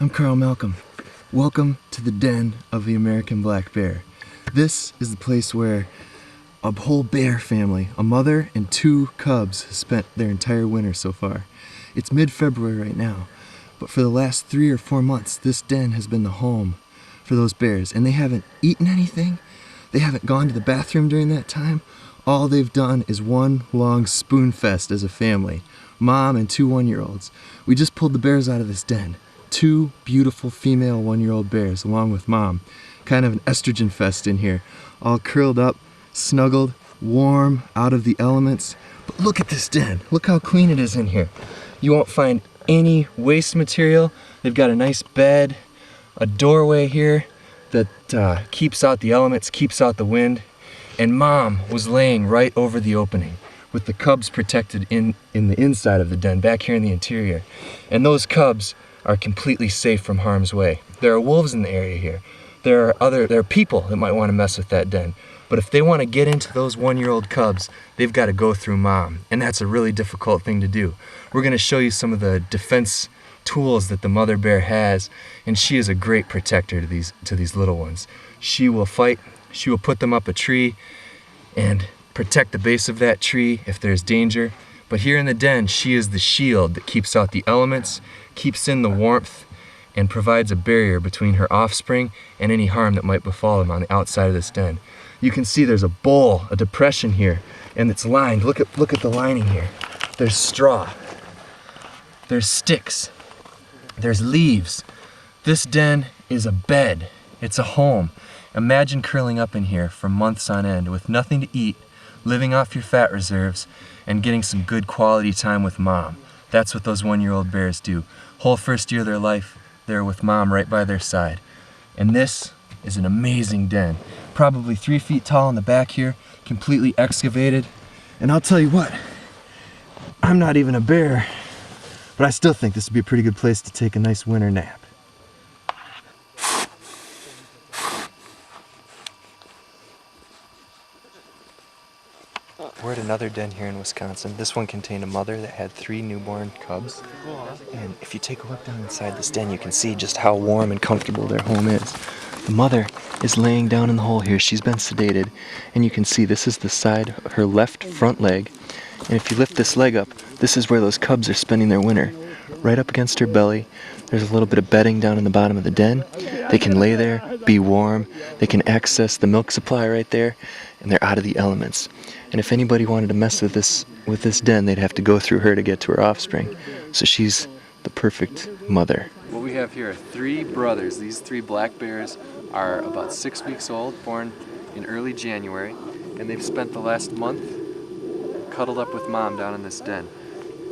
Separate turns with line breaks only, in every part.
I'm Karl Malcolm. Welcome to the den of the American black bear. This is the place where a whole bear family, a mother and 2 cubs, spent their entire winter so far. It's mid-February right now, but for the last 3 or 4 months, this den has been the home for those bears, and they haven't eaten anything. They haven't gone to the bathroom during that time. All they've done is one long spoon fest as a family. Mom and 2 one-year-olds. We just pulled the bears out of this den. 2 beautiful female 1-year-old bears along with mom. Kind of an estrogen fest in here. All curled up, snuggled, warm, out of the elements. But look at this den. Look how clean it is in here. You won't find any waste material. They've got a nice bed, a doorway here that keeps out the elements, keeps out the wind. And mom was laying right over the opening with the cubs protected in the inside of the den, back here in the interior. And those cubs are completely safe from harm's way. There are wolves in the area here. There are people that might want to mess with that den. But if they want to get into those 1-year-old cubs, they've got to go through mom. And that's a really difficult thing to do. We're going to show you some of the defense tools that the mother bear has, and she is a great protector to these little ones. She will fight, she will put them up a tree and protect the base of that tree if there's danger. But here in the den, she is the shield that keeps out the elements, keeps in the warmth, and provides a barrier between her offspring and any harm that might befall them on the outside of this den. You can see there's a bowl, a depression here, and it's lined. Look at the lining here. There's straw, there's sticks, there's leaves. This den is a bed, it's a home. Imagine curling up in here for months on end with nothing to eat, living off your fat reserves, and getting some good quality time with mom. That's what those 1-year-old bears do. Whole first year of their life, they're with mom right by their side. And this is an amazing den. Probably 3 feet tall in the back here, completely excavated. And I'll tell you what, I'm not even a bear, but I still think this would be a pretty good place to take a nice winter nap. We're at another den here in Wisconsin. This one contained a mother that had 3 newborn cubs. And if you take a look down inside this den, you can see just how warm and comfortable their home is. The mother is laying down in the hole here. She's been sedated. And you can see this is the side of her left front leg. And if you lift this leg up, this is where those cubs are spending their winter. Right up against her belly. There's a little bit of bedding down in the bottom of the den. They can lay there, be warm. They can access the milk supply right there. And they're out of the elements. And if anybody wanted to mess with this den, they'd have to go through her to get to her offspring. So she's the perfect mother. What we have here are 3 brothers. These 3 black bears are about 6 weeks old, born in early January, and they've spent the last month cuddled up with mom down in this den.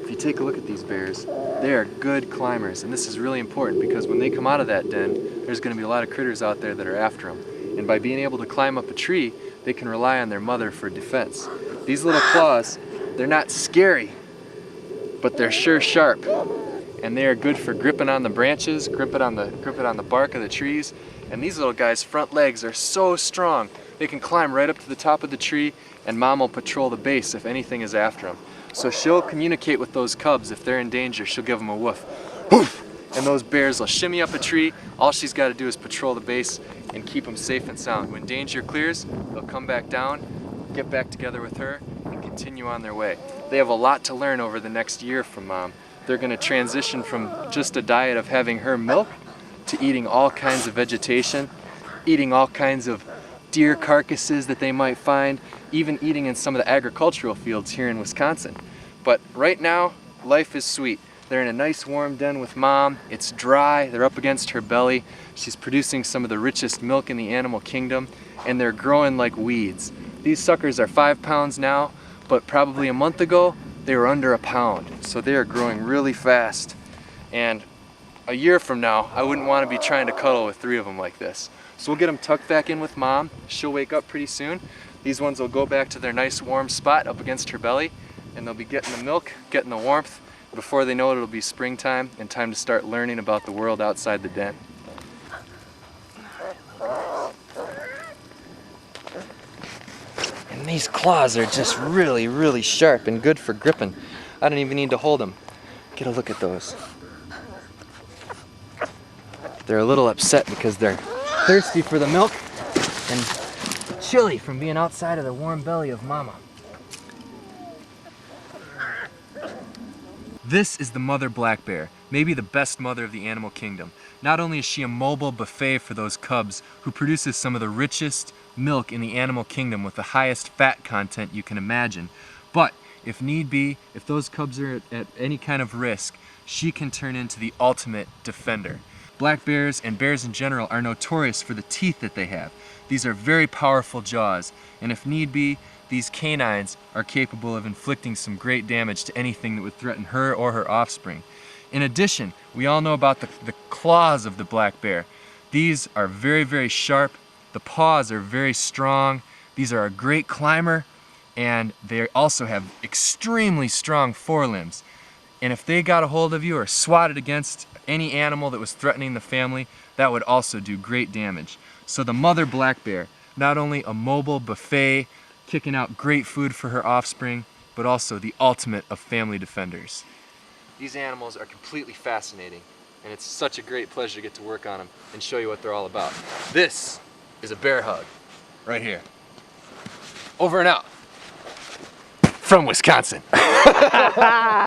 If you take a look at these bears, they are good climbers, and this is really important because when they come out of that den, there's going to be a lot of critters out there that are after them. And by being able to climb up a tree, they can rely on their mother for defense. These little claws, they're not scary, but they're sure sharp. And they are good for gripping on the branches, gripping on the bark of the trees. And these little guys' front legs are so strong, they can climb right up to the top of the tree, and mom will patrol the base if anything is after them. So she'll communicate with those cubs. If they're in danger, she'll give them a woof. Woof! And those bears will shimmy up a tree. All she's got to do is patrol the base and keep them safe and sound. When danger clears, they'll come back down, get back together with her, and continue on their way. They have a lot to learn over the next year from mom. They're going to transition from just a diet of having her milk to eating all kinds of vegetation, eating all kinds of deer carcasses that they might find, even eating in some of the agricultural fields here in Wisconsin. But right now, life is sweet. They're in a nice warm den with mom. It's dry, they're up against her belly. She's producing some of the richest milk in the animal kingdom, and they're growing like weeds. These suckers are 5 pounds now, but probably a month ago, they were under a pound. So they are growing really fast. And a year from now, I wouldn't want to be trying to cuddle with 3 of them like this. So we'll get them tucked back in with mom. She'll wake up pretty soon. These ones will go back to their nice warm spot up against her belly, and they'll be getting the milk, getting the warmth. Before they know it, it'll be springtime and time to start learning about the world outside the den. And these claws are just really, really sharp and good for gripping. I don't even need to hold them. Get a look at those. They're a little upset because they're thirsty for the milk and chilly from being outside of the warm belly of mama. This is the mother black bear, maybe the best mother of the animal kingdom. Not only is she a mobile buffet for those cubs who produces some of the richest milk in the animal kingdom with the highest fat content you can imagine, but if need be, if those cubs are at any kind of risk, she can turn into the ultimate defender. Black bears and bears in general are notorious for the teeth that they have. These are very powerful jaws, and if need be, these canines are capable of inflicting some great damage to anything that would threaten her or her offspring. In addition, we all know about the claws of the black bear. These are very, very sharp. The paws are very strong. These are a great climber, and they also have extremely strong forelimbs. And if they got a hold of you or swatted against any animal that was threatening the family, that would also do great damage. So the mother black bear, not only a mobile buffet, kicking out great food for her offspring, but also the ultimate of family defenders. These animals are completely fascinating, and it's such a great pleasure to get to work on them and show you what they're all about. This is a bear hug, right here. Over and out. From Wisconsin.